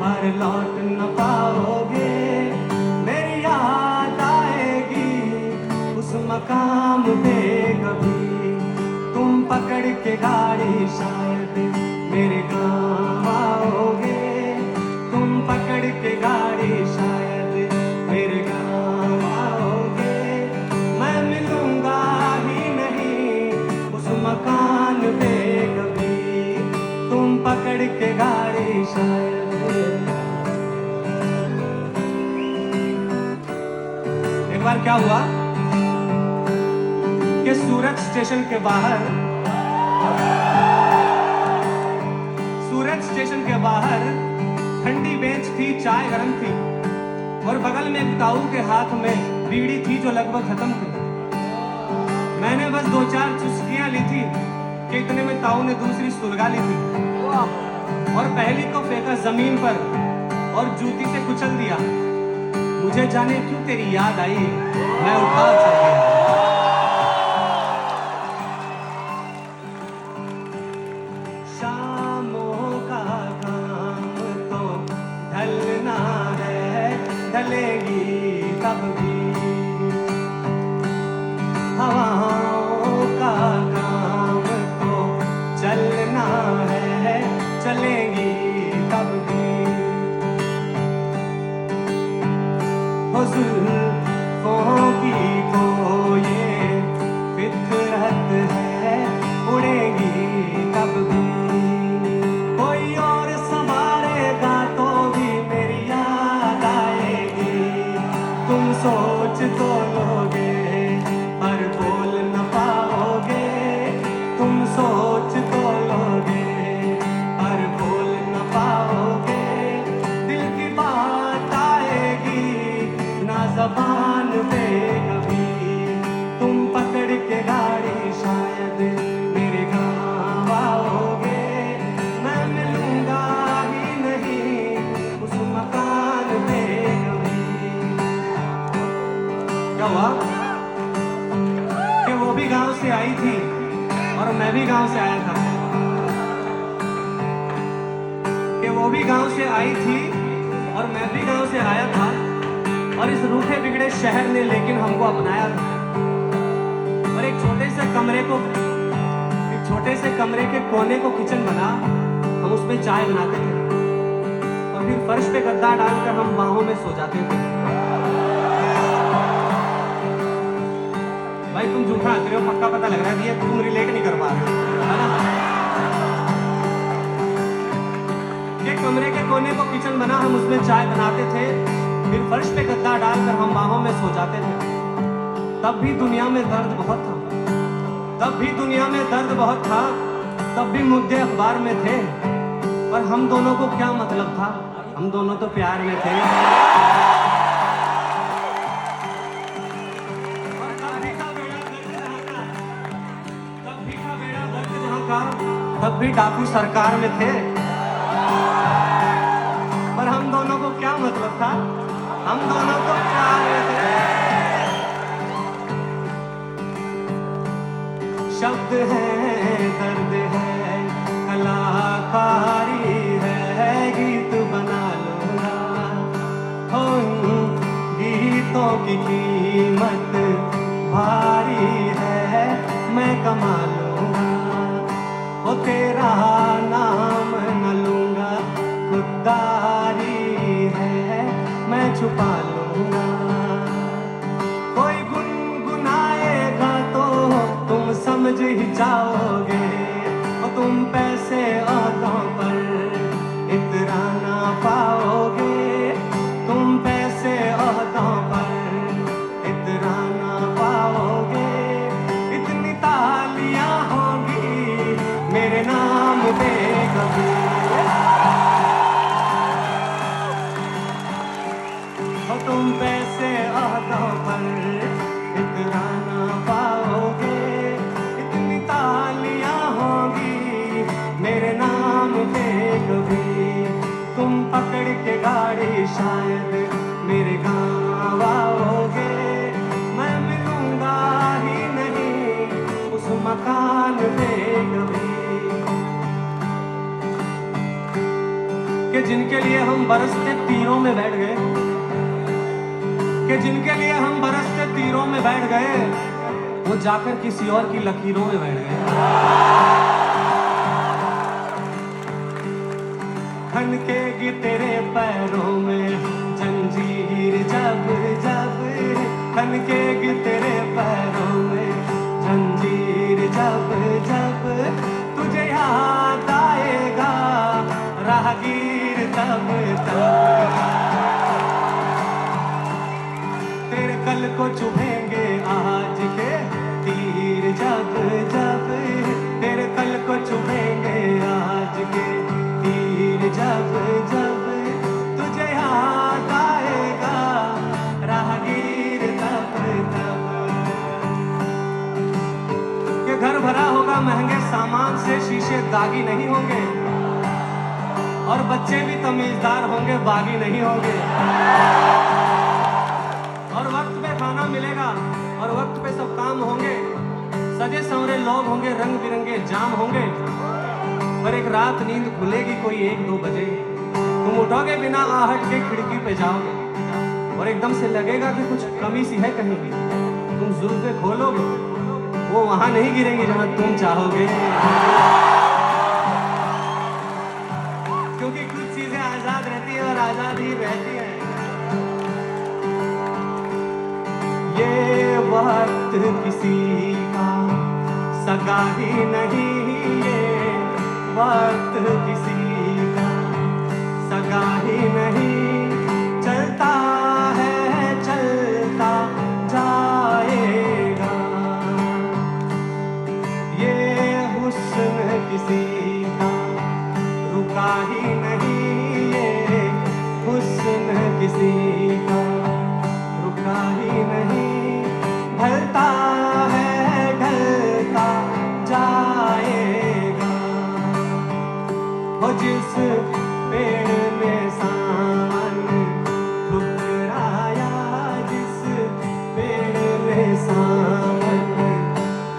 पर लौट न पाओगे। मेरी याद आएगी उस मकाम पे कभी, तुम पकड़ के गाड़ी शायद मेरे गाँव आओगे। तुम पकड़ के गाड़ी शायद मेरे गाँव आओगे। मैं मिलूंगा ही नहीं उस मकान पे कभी, तुम पकड़ के गाड़ी शायद। एक बार क्या हुआ कि सूरत स्टेशन के बाहर ठंडी बेंच थी, चाय गरम थी और बगल में एक ताऊ के हाथ में बीड़ी थी जो लगभग खत्म थी। मैंने बस 2-4 चुस्कियां ली थी कि इतने में ताऊ ने दूसरी सुलगा ली थी और पहली को फेंका जमीन पर और जूती से कुचल दिया। मुझे जाने क्यों तेरी याद आई, मैं उठा चल गया। शामों का काम तो ढलना है, ढलेगी तब भी। हवाओं का काम तो चलना है, चलेगी तब भी। जुल्फों की तो ये फितरत है, उड़ेगी तब भी। कोई और संभालेगा तो भी मेरी याद आएगी। तुम सोच तो लोगे पर बोल न पाओगे। तुम सोच तो लोगे पर बोल न पाओगे। दिल की बात आएगी ना ज़बान पे कभी, तुम पकड़ के गाड़ी शायद मेरे गाँव आओगे। मैं मिलूंगा ही नहीं उस मकान पे कभी। क्या हुआ कि वो भी गांव से आई थी और मैं भी गांव से आया था। कि वो भी गांव से आई थी और मैं भी गांव से आया था और इस रूखे बिगड़े शहर ने लेकिन हमको अपनाया था। और एक छोटे से कमरे के कोने को किचन बना, हम उसमें चाय बनाते थे और फिर फर्श पे गद्दा डालकर हम बाहों में सो जाते थे। भाई तुम झूठा हंस रहे हो, पक्का पता लग रहा है ये तुम रिलेट नहीं कर पा रहे हो, है ना? ये कमरे के कोने को किचन बना, हम उसमें चाय बनाते थे, फिर फर्श पे गद्दा डालकर हम बाहों में सो जाते थे। तब भी दुनिया में दर्द बहुत था, तब भी मुद्दे अखबार में थे, पर हम दोनों को क्या मतलब था, हम दोनों तो प्यार में थे। तब भी डाकू सरकार में थे, पर हम दोनों को क्या मतलब था, हम दोनों को प्यार में थे। शब्द है, दर्द है, कलाकारी है, गीत बना लूंगा। हो गीतों की कीमत भारी है, मैं कमा लूंगा। वो तेरा नाम न लूंगा, खुददारी है, मैं छुपा लूंगा। कोई गुनगुनाएगा तो तुम समझ ही जाओगे, और तुम पैसे औरों पर इतराना पाओगे। तुम पैसे औरों पर इतराना पाओगे। इतनी तालियां होंगी मेरे नाम पे कभी, तुम पैसे औरों पर इतराना पाओगे। इतनी तालियां होंगी मेरे नाम पे कभी, तुम पकड़ के गाड़ी शायद मेरे गाँव आओगे। मैं मिलूंगा ही नहीं उस मकान पे कभी। कि जिनके लिए हम बरसते तीरों में बैठ गए, कि जिनके लिए हम बरसते तीरों में बैठ गए, वो जाकर किसी और की लकीरों में बैठ गए। खनकेगी तेरे पैरों में जंजीर जब जब, खनकेगी तेरे पैरों में जंजीर जब जब, तुझे याद आएगा राहगीर तब तब। तेरे कल को चुभेंगे आज के तीर जब जब, तेरे कल को चुभेंगे आज के तीर जब जब, तुझे याद आएगा राहगीर तब तब। ये घर भरा होगा महंगे सामान से, शीशे दागी नहीं होंगे, और बच्चे भी तमीजदार होंगे, बागी नहीं होंगे। और वक्त पे खाना मिलेगा, और वक्त पे सब काम होंगे, सजे संवरे लोग होंगे, रंग बिरंगे जाम होंगे। पर एक रात नींद खुलेगी कोई 1-2 बजे, तुम उठोगे बिना आहट के खिड़की पे जाओगे, और एकदम से लगेगा कि कुछ कमी सी है कहीं भी। तुम जुल्फे खोलोगे, वो वहां नहीं गिरेंगी जहां तुम चाहोगे, क्योंकि कुछ चीजें आजाद रहती है और आजाद ही रहती है। ये वक्त किसी का सगा ही नहीं, ये वक्त किसी का सगा ही नहीं, चलता है चलता जाएगा। ये हुस्न किसी का रुका ही नहीं, ये हुस्न किसी का रुका ही नहीं, ढलता है ढलता जाएगा। हो जिस पेड़ में सावन ठुकराया, जिस पेड़ में सावन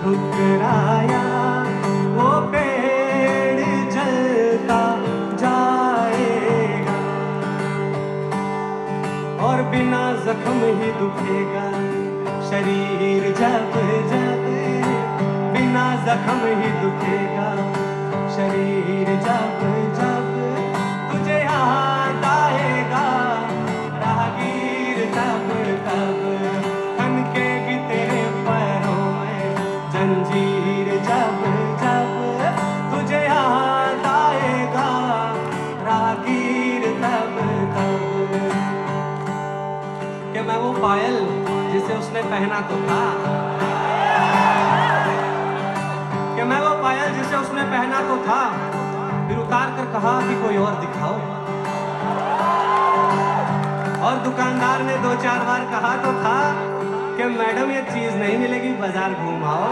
ठुकराया, वो पेड़ जलता जाएगा, और बिना जख्म ही दुखेगा शरीर जब जब, बिना जख्म ही दुखेगा शरीर जब जब, तुझे याद आएगा राहगीर तब तब। खनकेगी तेरे पैरों में जंजीर जब जब, तुझे याद आएगा राहगीर तब तब। कि मैं वो पायल जिसे उसने पहना तो था, कि मैं वो पायल जिसे उसने पहना तो था, फिर उतार कर कहा कि कोई और दिखाओ, और दुकानदार ने 2-4 बार कहा तो था कि मैडम ये चीज नहीं मिलेगी, बाजार घूमाओ।